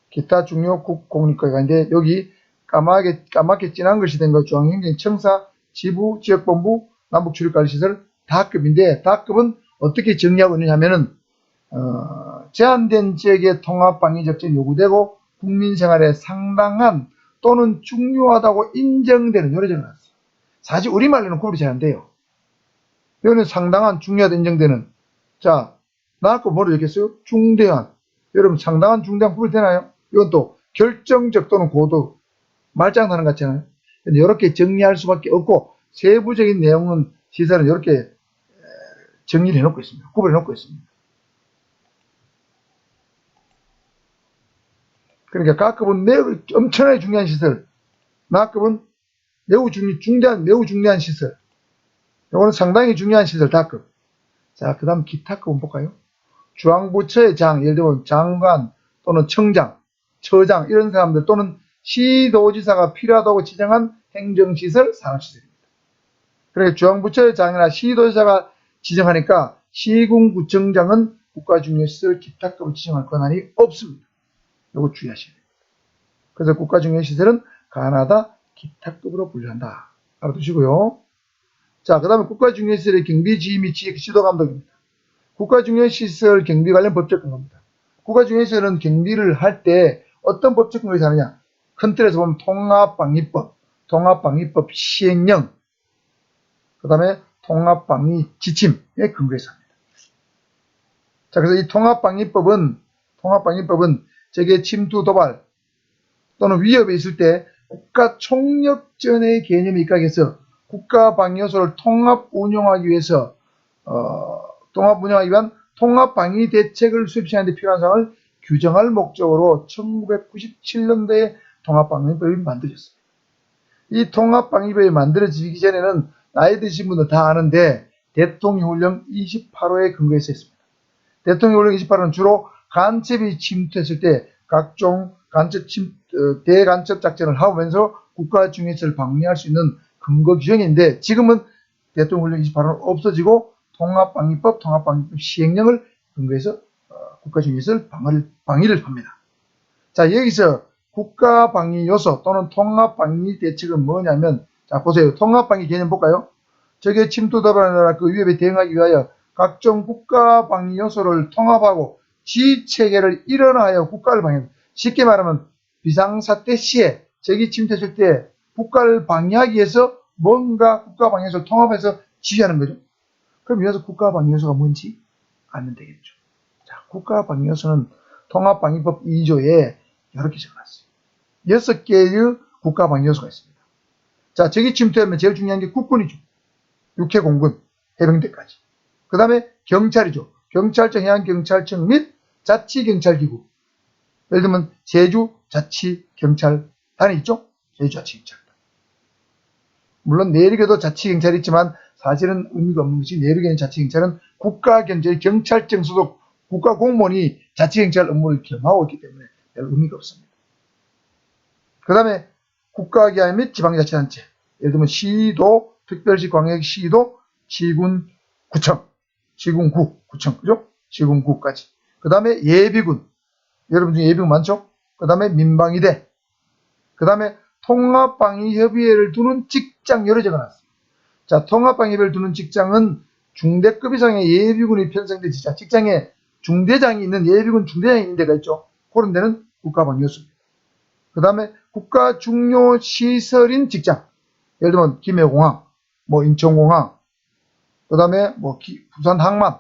[SPEAKER 1] 기타 중요 국공립기관인데 여기 까맣게 진한 글씨 된 거 중앙행정청사, 지부, 지역본부, 남북 출입관리시설 다급인데 다급은 어떻게 정리하고 있느냐면은 제한된 지역의 통합방위 적정이 요구되고 국민생활에 상당한 또는 중요하다고 인정되는 요래 적어놨어요. 사실 우리말로는 구분이 잘 안 돼요. 여기는 상당한, 중요하다 인정되는. 자, 나아까 뭐로 적겠어요? 중대한. 여러분 상당한, 중대한 구분이 되나요? 이건 또 결정적 또는 고도, 말장난하는 것 같잖아요. 이렇게 정리할 수밖에 없고 세부적인 내용은 시설은 이렇게 정리를 해놓고 있습니다. 구분해 놓고 있습니다. 그러니까 각급은 매우 엄청나게 중요한 시설, 나급은 매우 중대한 시설, 이거는 상당히 중요한 시설 다급. 자, 그 다음 기타급은 볼까요? 중앙부처의 장, 예를 들면 장관 또는 청장, 처장 이런 사람들 또는 시도지사가 필요하다고 지정한 행정시설, 산업시설입니다. 그러니까 중앙부처의 장이나 시도지사가 지정하니까 시군구청장은 국가중요시설 기타급을 지정할 권한이 없습니다. 이거 주의하셔야 됩니다. 그래서 국가중요시설은 가나다 기타급으로 분류한다. 알아두시고요. 자, 그 다음에 국가중요시설의 경비 지휘 및 지도감독입니다. 국가중요시설 경비 관련 법적 근거입니다. 국가중요시설은 경비를 할 때 어떤 법적 근거에서 하느냐? 큰 틀에서 보면 통합방위법, 통합방위법 시행령, 그 다음에 통합방위 지침에 근거해서 합니다. 자, 그래서 이 통합방위법은 적의 침투, 도발 또는 위협이 있을 때 국가 총력전의 개념에 입각해서 국가 방위 요소를 통합 운영하기 위한 통합 방위 대책을 수립하는 데 필요한 사항을 규정할 목적으로 1997년도에 통합방위법이 만들어졌습니다. 이 통합방위법이 만들어지기 전에는 나이 드신 분들 다 아는데 대통령령 28호에 근거해서 했습니다. 대통령령 28호는 주로 간첩이 침투했을 때 각종 대간첩 작전을 하면서 국가 중요시설을 방위할 수 있는 근거 규정인데 지금은 대통령령 28호는 없어지고 통합방위법 시행령을 근거해서 국가 중요시설 방위를 합니다. 자, 여기서 국가 방위 요소 또는 통합 방위 대책은 뭐냐면, 자, 보세요. 통합 방위 개념 볼까요? 적의 침투 도발이나 그 위협에 대응하기 위하여 각종 국가 방위 요소를 통합하고 지체계를 일원하여 국가를 방위합니다. 쉽게 말하면 비상사태 시에 적이 침투했을 때 국가를 방위하기 위해서 뭔가 국가 방위 요소를 통합해서 지휘하는 거죠. 그럼 여기서 국가 방위 요소가 뭔지 알면 되겠죠. 자, 국가 방위 요소는 통합방위법 2조에 이렇게 적어놨어요. 6개의 국가 방위 요소가 있습니다. 자, 적이 침투하면 제일 중요한 게 국군이죠. 육해공군, 해병대까지. 그 다음에 경찰이죠. 경찰청, 해양경찰청 및 자치경찰기구. 예를 들면 제주자치경찰단이 있죠. 제주자치경찰단. 물론 내륙에도 자치경찰이 있지만 사실은 의미가 없는 것이 내륙에 있는 자치경찰은 국가경찰, 경찰청 소속 국가공무원이 자치경찰 업무를 겸하고 있기 때문에 별 의미가 없습니다. 그 다음에 국가기관 및 지방자치단체, 예를 들면 시도, 특별시, 광역시도, 시군, 구청, 시군구, 구청, 그죠? 시군구까지. 그 다음에 예비군, 여러분 중에 예비군 많죠? 그 다음에 민방위대, 그 다음에 통합방위협의회를 두는 직장 여러 적어놨어요. 자, 통합방위협의회를 두는 직장은 중대급 이상의 예비군이 편성된 직장에 중대장이 있는 예비군 중대장이 있는 데가 있죠. 그런 데는 국가방위요소입니다. 그 다음에 국가 중요 시설인 직장, 예를 들면 김해공항, 뭐 인천공항, 그 다음에 뭐 부산 항만,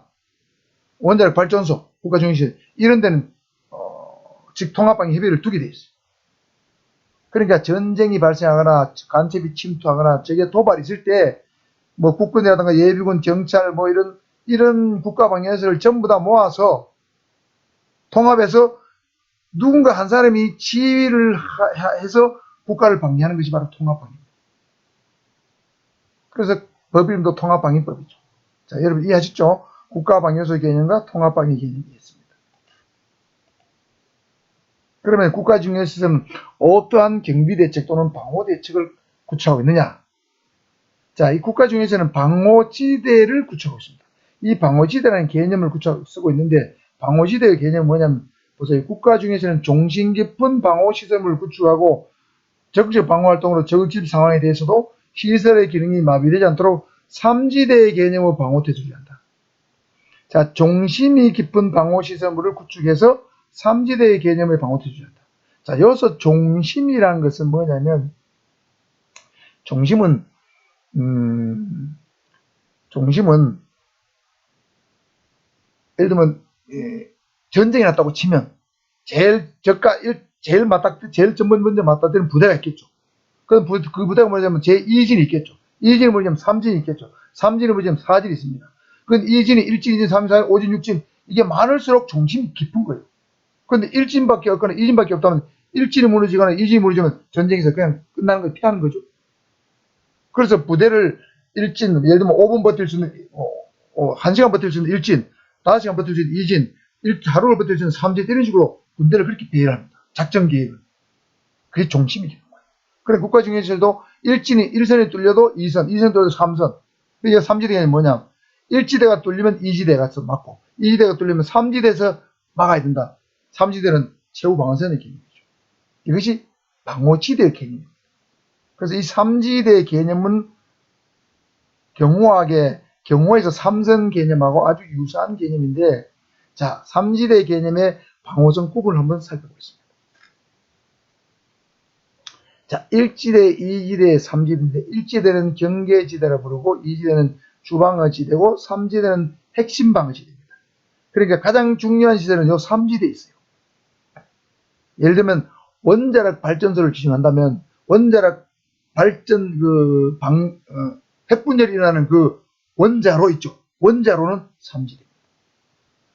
[SPEAKER 1] 원자력 발전소, 국가 중요 시설 이런 데는 즉 통합방위 협의를 두게 돼 있어요. 그러니까 전쟁이 발생하거나 간첩이 침투하거나 저게 도발이 있을 때 뭐 국군이라든가 예비군, 경찰 뭐 이런 국가 방위해설을 전부 다 모아서 통합해서 누군가 한 사람이 지휘를 해서 국가를 방위하는 것이 바로 통합방위입니다. 그래서 법 이름도 통합방위법이죠. 자, 여러분 이해하셨죠? 국가방위요소 개념과 통합방위 개념이 있습니다. 그러면 국가중요시설은 어떠한 경비대책 또는 방호대책을 구축하고 있느냐? 자, 이 국가중요시설은 방호지대를 구축하고 있습니다. 이 방호지대라는 개념을 쓰고 있는데, 방호지대의 개념은 뭐냐면, 보세요. 국가중요시설은 종신 깊은 방호시설을 구축하고 적극적 방어활동으로 적집 상황에 대해서도 시설의 기능이 마비되지 않도록 3지대의 개념의 방호태세를 한다. 자, 종심이 깊은 방호시설물을 구축해서 3지대의 개념의 방호태세를 한다. 자, 여기서 종심이라는 것은 뭐냐면, 종심은 예를 들면 전쟁이 났다고 치면 제일 먼저 맞닥뜨리는 부대가 있겠죠. 그 부대가 뭐냐면 제2진이 있겠죠. 2진이 뭐냐면 3진이 있겠죠. 3진이 뭐냐면 4진이 있습니다. 그건 2진이 1진, 2진, 3진, 4진, 5진, 6진 이게 많을수록 종심이 깊은 거예요. 그런데 1진밖에 없거나 2진밖에 없다면 1진이 무너지거나 2진이 무너지면 전쟁에서 그냥 끝나는 걸 피하는 거죠. 그래서 부대를 1진, 예를 들면 5분 버틸 수 있는 1시간 버틸 수 있는 1진, 5시간 버틸 수 있는 2진, 하루를 버틸 수 있는 3진 이런 식으로 군대를 그렇게 배열합니다. 작전 계획을. 그게 종심이 되는 거예요. 그래 국가중요시설도 1진이 1선이 뚫려도 2선, 2선이 뚫려도 3선. 그러니까 3지대가 뭐냐? 1지대가 뚫리면 2지대가 막고 2지대가 뚫리면 3지대에서 막아야 된다. 3지대는 최후 방어선의 개념이죠. 이것이 방어지대의 개념입니다. 그래서 이 3지대의 개념은 경호에서 3선 개념하고 아주 유사한 개념인데, 자, 3지대 개념의 방호선 구분을 한번 살펴보겠습니다. 자, 1지대, 2지대, 3지대인데 1지대는 경계지대라 부르고 2지대는 주방어지대고 3지대는 핵심 방어지대입니다. 그러니까 가장 중요한 시설은 요 3지대에 있어요. 예를 들면 원자력 발전소를 기준한다면 원자력 발전 핵분열이 일어나는 그 원자로 있죠. 원자로는 3지대입니다.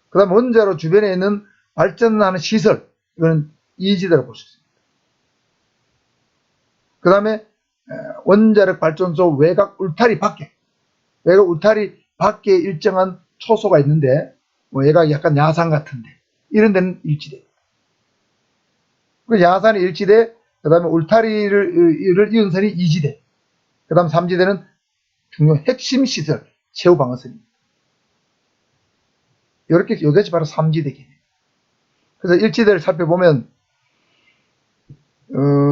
[SPEAKER 1] 그 다음 원자로 주변에 있는 발전하는 시설, 이거는 2지대라고 볼 수 있습니다. 그 다음에 원자력 발전소 외곽 울타리 밖에 일정한 초소가 있는데, 뭐 얘가 약간 야산 같은데, 이런 데는 1지대. 그 야산이 1지대, 그 다음에 울타리를 이은 선이 2지대, 그 다음 3지대는 중요 핵심 시설, 최후 방어선입니다. 이것이 바로 3지대 개념. 그래서 1지대를 살펴보면,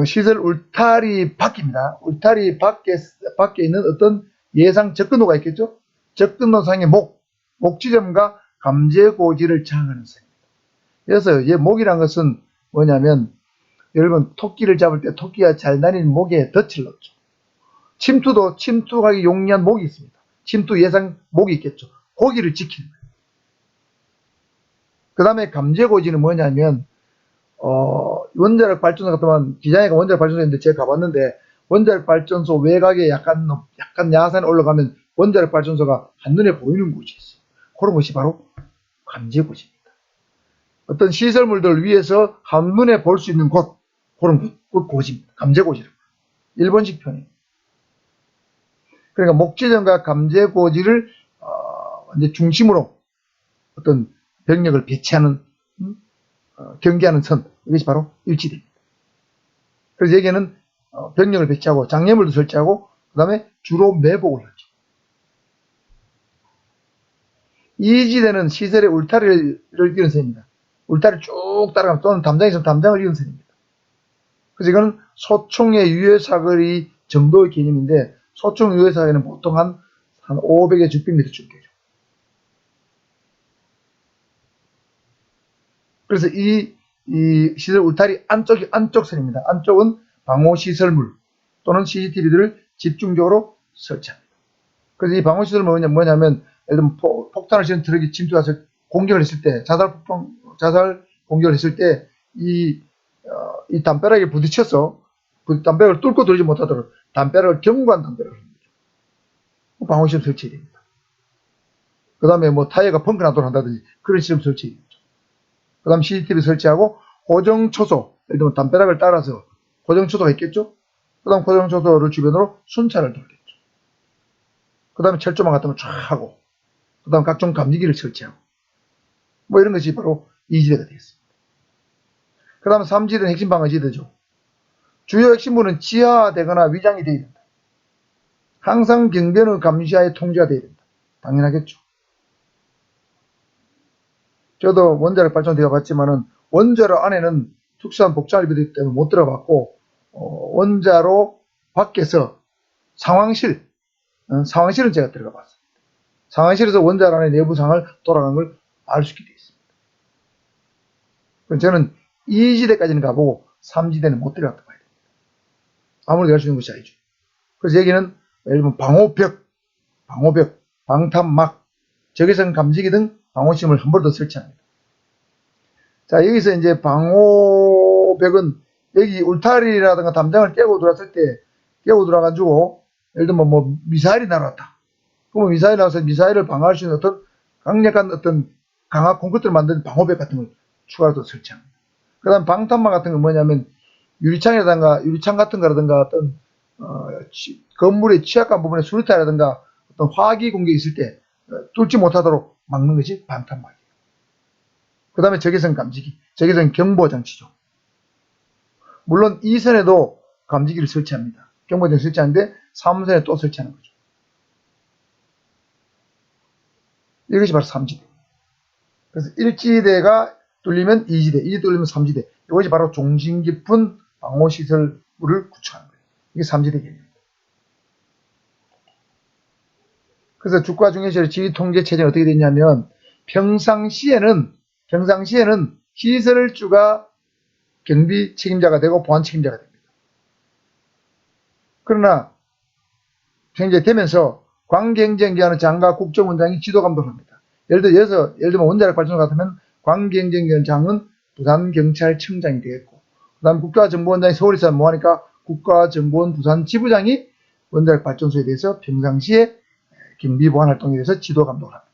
[SPEAKER 1] 시설 울타리 밖입니다. 울타리 밖에 있는 어떤 예상 접근로가 있겠죠? 접근로상의 목지점과 감제고지를 장악하는 선입니다. 그래서 이 목이란 것은 뭐냐면, 여러분 토끼를 잡을 때 토끼가 잘 다니는 목에 덫을 넣죠. 침투하기 용이한 목이 있습니다. 침투 예상 목이 있겠죠. 고기를 지키는 거예요. 그 다음에 감제고지는 뭐냐면, 원자력 발전소 같으면, 기장애가 원자력 발전소인데 제가 가봤는데, 원자력 발전소 외곽에 약간 야산에 올라가면 원자력 발전소가 한눈에 보이는 곳이 있어요. 그런 곳이 바로 감제고지입니다. 어떤 시설물들 위에서 한눈에 볼 수 있는 곳, 그런 고지입니다. 감제고지를. 일본식 표현입니다. 그러니까 목지점과 감제고지를 이제 중심으로 어떤 병력을 배치하는, 경계하는 선, 이것이 바로 1지대입니다. 그래서 여기에는 병력을 배치하고 장애물도 설치하고 그 다음에 주로 매복을 하죠. 2지대는 시설의 울타리를 이은 선입니다. 울타리를 쭉 따라가면, 또는 담장이 있으면 담장을 이은 선입니다. 그래서 이거는 소총의 유효사거리 정도의 개념인데, 소총 유효사거리는 보통 한 500에서 600m 줄게죠. 그래서 이 시설 울타리 안쪽 선입니다. 안쪽은 방호시설물 또는 CCTV들을 집중적으로 설치합니다. 그래서 이 방호시설물은 뭐냐면, 예를 들면 폭탄을 싣는 트럭이 침투해서 공격을 했을 때, 자살 공격을 했을 때, 이 담벼락에 부딪혀서 그 담벼락을 뚫고 들어오지 못하도록 담벼락을 경고한 담벼락을 합니다. 방호 시스템 설치해야 됩니다. 그 다음에 뭐 타이어가 펑크 나도록 한다든지 그런 시스템 설치해야겠죠. 그 다음 CCTV 설치하고 고정초소, 예를 들면 담벼락을 따라서 고정초소가 있겠죠. 그 다음 고정초소를 주변으로 순찰을 돌겠죠. 그 다음에 철조망 같은 거 쫙 하고 그 다음 각종 감지기를 설치하고 뭐 이런 것이 바로 2지대가 되겠습니다. 그 다음에 3지대는 핵심 방어지대죠. 주요 핵심부는 지하되거나 위장이 되어야 된다. 항상 경비원의 감시하에 통제가 되어야 된다. 당연하겠죠. 저도 원자력 발전 되어봤지만은 원자로 안에는 특수한 복장을 입기 때문에 못 들어봤고 원자로 밖에서 상황실은 제가 들어가봤습니다. 상황실에서 원자로 안에 내부 상황을 돌아간 걸 알 수 있게 되어 있습니다. 저는 2지대까지는 가보고 3지대는 못 들어갔다 봐야 됩니다. 아무리 갈 수 있는 것이 아니죠. 그래서 여기는 예를 들면 방호벽, 방탄막, 적외선 감지기 등 방호심을 한 번 더 설치합니다. 자, 여기서 이제 방호벽은 여기 울타리라든가 담장을 깨고 들어왔을 때 깨고 들어와가지고 예를 들면 뭐 미사일이 날아왔다. 그러면 미사일이 나와서 미사일을 방어할 수 있는 어떤 강력한 어떤 강화 콘크리트를 만든 방호벽 같은 걸 추가로 설치합니다. 그 다음 방탄막 같은 건 뭐냐면 유리창 같은 거라든가 어떤 건물의 취약한 부분에 수류탄이라든가 어떤 화학이 공격이 있을 때 뚫지 못하도록 막는 것이 방탄막이에요. 그 다음에 적외선 감지기, 적외선 경보장치죠. 물론 2선에도 감지기를 설치합니다. 경보장 설치하는데 3선에 또 설치하는 거죠. 이것이 바로 3지대. 그래서 1지대가 뚫리면 2지대, 2지대 뚫리면 3지대. 이것이 바로 종신 깊은 방호시설을 구축하는 거예요. 이게 3지대 개념입니다. 그래서 주가 중개시설 지휘통제 체제는 어떻게 되냐면 평상시에는 시설주가 경비 책임자가 되고 보안 책임자가 됩니다. 그러나 현재 되면서 관계행정기관의 장과 국정원장이 지도 감독을 합니다. 예를 들면 원자력 발전소 같으면 관계행정기관장은 부산경찰청장이 되겠고, 그 다음 국가정보원장이 서울에서 뭐하니까 국가정보원 부산지부장이 원자력 발전소에 대해서 평상시에 경비보안 활동에 대해서 지도 감독을 합니다.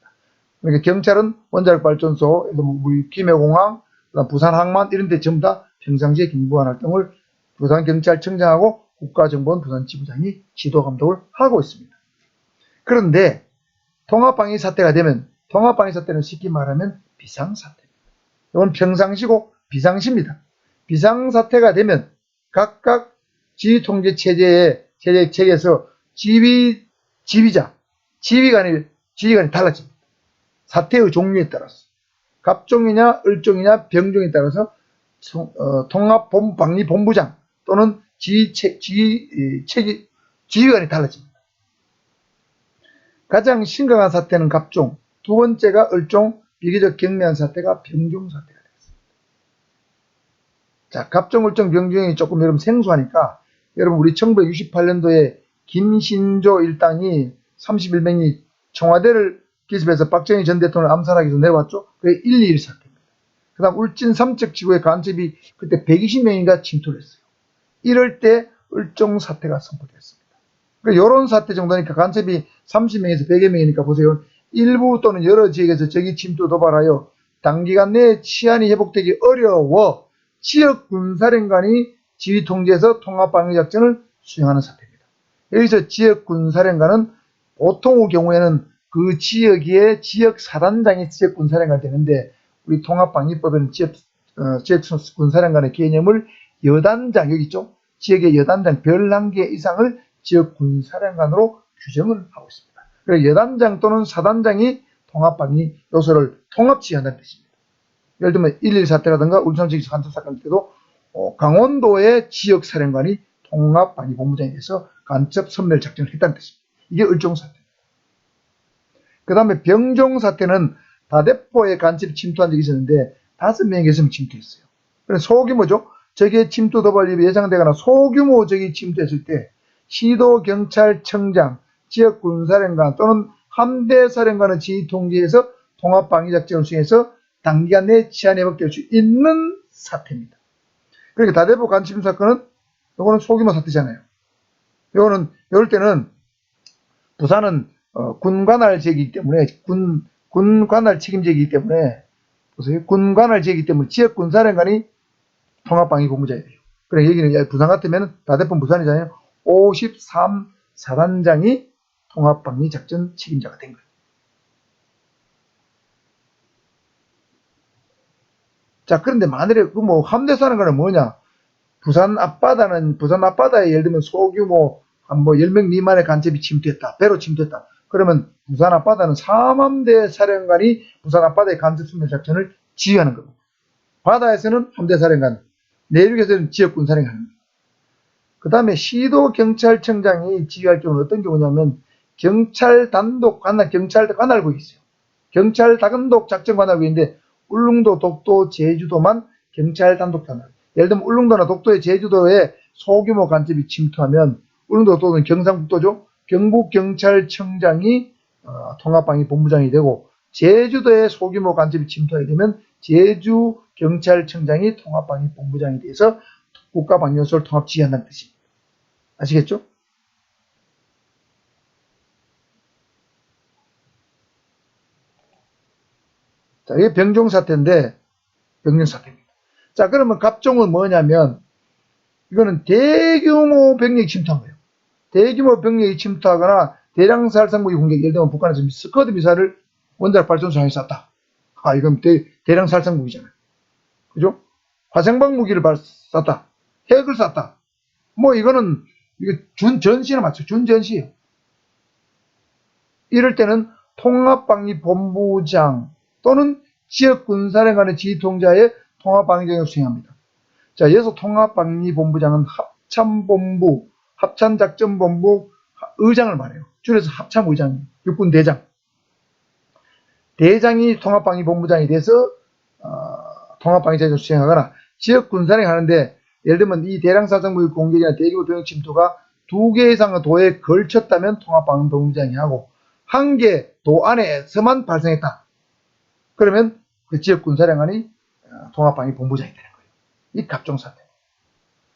[SPEAKER 1] 그러니까 경찰은 원자력 발전소, 우리 김해공항, 부산항만 이런 데 전부 다 평상시에 경비보안 활동을 부산경찰청장하고 국가정보원 부산지부장이 지도 감독을 하고 있습니다. 그런데 통합방위 사태가 되면, 통합방위 사태는 쉽게 말하면 비상사태입니다. 이건 평상시고 비상시입니다. 비상사태가 되면 각각 지휘통제체제에서 지휘관이 달라집니다. 사태의 종류에 따라서. 갑종이냐, 을종이냐, 병종에 따라서 통합방위본부장 또는 지휘관이 달라집니다. 가장 심각한 사태는 갑종, 두 번째가 을종, 비교적 경미한 사태가 병종 사태가 되겠습니다. 자, 갑종, 을종, 병종이 조금 여러분 생소하니까 여러분 우리 1968년도에 김신조 일당이 31명이 청와대를 기습해서 박정희 전 대통령을 암살하기 위해서 내려왔죠. 그게 121 사태입니다. 그 다음 울진 삼척지구의 간첩이 그때 120명인가 침투를 했어요. 이럴 때 을종 사태가 선포됐습니다. 그러니까 이런 사태 정도니까 간첩이 30명에서 100여 명이니까 보세요. 일부 또는 여러 지역에서 적이 침투 도발하여 단기간 내에 치안이 회복되기 어려워 지역 군사령관이 지휘 통제해서 통합방위작전을 수행하는 사태입니다. 여기서 지역 군사령관은 보통의 경우에는 그 지역의 지역 사단장이 지역 군사령관이 되는데 우리 통합방위법에는 지역 군사령관의 개념을 여단장, 여기 있죠? 지역의 여단장 별 1개 이상을 지역 군사령관으로 규정을 하고 있습니다. 그래서 여단장 또는 사단장이 통합방위 요소를 통합지휘한다는 뜻입니다. 예를 들면 1.1 사태라든가 울산지역 간첩 사건 때도 강원도의 지역사령관이 통합방위본부장에 대해서 간첩 선멸 작전을 했다는 뜻입니다. 이게 을종사태입니다. 그 다음에 병종사태는 다대포에 간첩이 침투한 적이 있었는데 5명이 계속 침투했어요. 그래서 소규모죠. 적의 침투 도발이 예상되거나 소규모 적이 침투했을 때 시도경찰청장, 지역군사령관 또는 함대사령관의 지휘통제에서 통합방위작전을 수행해서 단기간 내에 치안이 회복될 수 있는 사태입니다. 그러니까 다대포 간침 사건은 요거는 소규모 사태잖아요. 요거는 이럴 때는 부산은 군 관할 지역이기 때문에 군 관할 책임지이기 때문에 보세요. 군 관할 지역이기 때문에 지역 군사령관이 통합방위본부장이 돼요. 그래 여기는 부산 같으면 다대포 부산이잖아요. 53사단장이 통합방위작전 책임자가 된 거예요. 자, 그런데 만일에 그 뭐 함대사령관은 뭐냐? 부산 앞바다에 예를 들면 소규모 한 뭐 10명 미만의 간첩이 침투했다. 배로 침투했다. 그러면 부산 앞바다는 3함대 사령관이 부산 앞바다의 간첩 수멸 작전을 지휘하는 거고, 바다에서는 함대사령관, 내륙에서는 지역군사령관. 그 다음에 시도경찰청장이 지휘할 경우는 어떤 경우냐면 경찰 단독 관할, 경찰 관할국이 있어요. 경찰 단독 작전 관할국인데 울릉도, 독도, 제주도만 경찰 단독 관할. 예를 들면 울릉도나 독도의 제주도에 소규모 간첩이 침투하면 울릉도, 독도는 경상북도죠. 경북경찰청장이 통합방위본부장이 되고, 제주도에 소규모 간첩이 침투하게 되면 제주경찰청장이 통합방위본부장이 돼서 국가방위요소를 통합 지휘한다는 뜻입니다. 아시겠죠? 자, 이게 병종사태인데, 병종사태입니다. 자, 그러면 갑종은 뭐냐면, 이거는 대규모 병력이 침투한 거예요. 대규모 병력이 침투하거나 대량 살상무기 공격, 예를 들면 북한에서 스커드 미사일을 원자력 발전소에 쐈다. 아, 이건 대량 살상무기잖아요. 그죠? 화생방 무기를 쐈다. 핵을 쐈다. 뭐 이거는 준전시에 맞죠. 준전시예요. 이럴 때는 통합방위본부장 또는 지역군사령관의 지휘통자의 통합방위작용을 수행합니다. 자, 여기서 통합방위본부장은 합참본부, 합참작전본부 의장을 말해요. 줄여서 합참의장이에요. 육군대장. 대장이 통합방위본부장이 돼서 통합방위작용을 수행하거나 지역군사령이 하는데, 예를 들면 이 대량살상무기 공격이나 대규모 병력 침투가 2개 이상의 도에 걸쳤다면 통합방위본부장이 하고, 1개 도 안에서만 발생했다. 그러면 그 지역군사령관이 통합방위본부장이 되는 거예요. 이 갑종사태.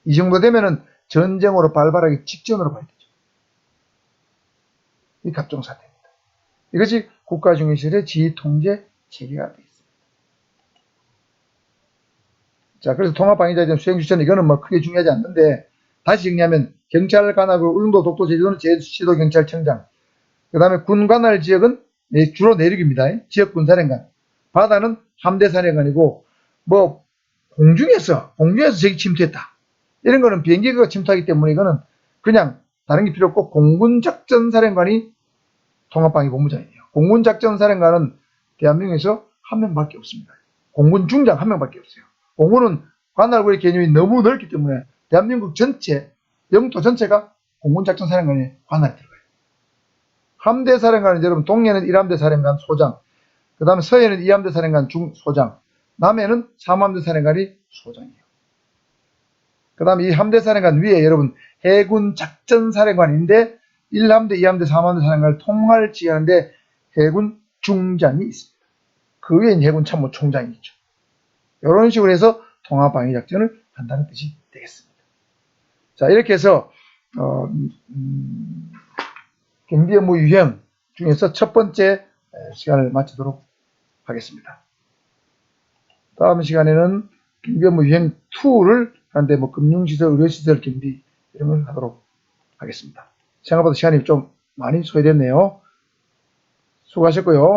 [SPEAKER 1] 이 정도 되면은 전쟁으로 발발하기 직전으로 봐야 되죠. 이 갑종사태입니다. 이것이 국가중위실의 지휘통제 체계가 되어 있습니다. 자, 그래서 통합방위작전 수행 주체는 이거는 뭐 크게 중요하지 않는데, 다시 정리하면 경찰 관할국 울릉도, 독도, 제주도는 제주시도경찰청장, 그 다음에 군 관할 지역은 주로 내륙입니다. 지역군사령관, 바다는 함대사령관이고, 뭐 공중에서 적이 침투했다. 이런 거는 비행기가 침투하기 때문에 이거는 그냥 다른 게 필요 없고 공군작전사령관이 통합방위본부장이에요. 공군작전사령관은 대한민국에서 한 명밖에 없습니다. 공군중장 한 명밖에 없어요. 공군은 관할국의 개념이 너무 넓기 때문에 대한민국 전체, 영토 전체가 공군작전사령관의 관할에 들어가요. 함대사령관은 여러분, 동해는 1함대사령관 소장, 그 다음에 서해는 2함대사령관 중소장, 남해는 3함대사령관이 소장이에요. 그 다음에 이 함대사령관 위에 여러분 해군작전사령관인데 1함대, 2함대, 3함대 사령관을 통할 지휘하는데 해군 중장이 있습니다. 그 위에 해군 참모총장이 있죠. 이런 식으로 해서 통합방위작전을 한다는 뜻이 되겠습니다. 자, 이렇게 해서 경비업무 유형 중에서 첫 번째 시간을 마치도록 하겠습니다. 다음 시간에는 경비업무 유형 2를 하는데 뭐 금융시설, 의료시설 경비 이런 걸 하도록 하겠습니다. 생각보다 시간이 좀 많이 소요됐네요. 수고하셨고요.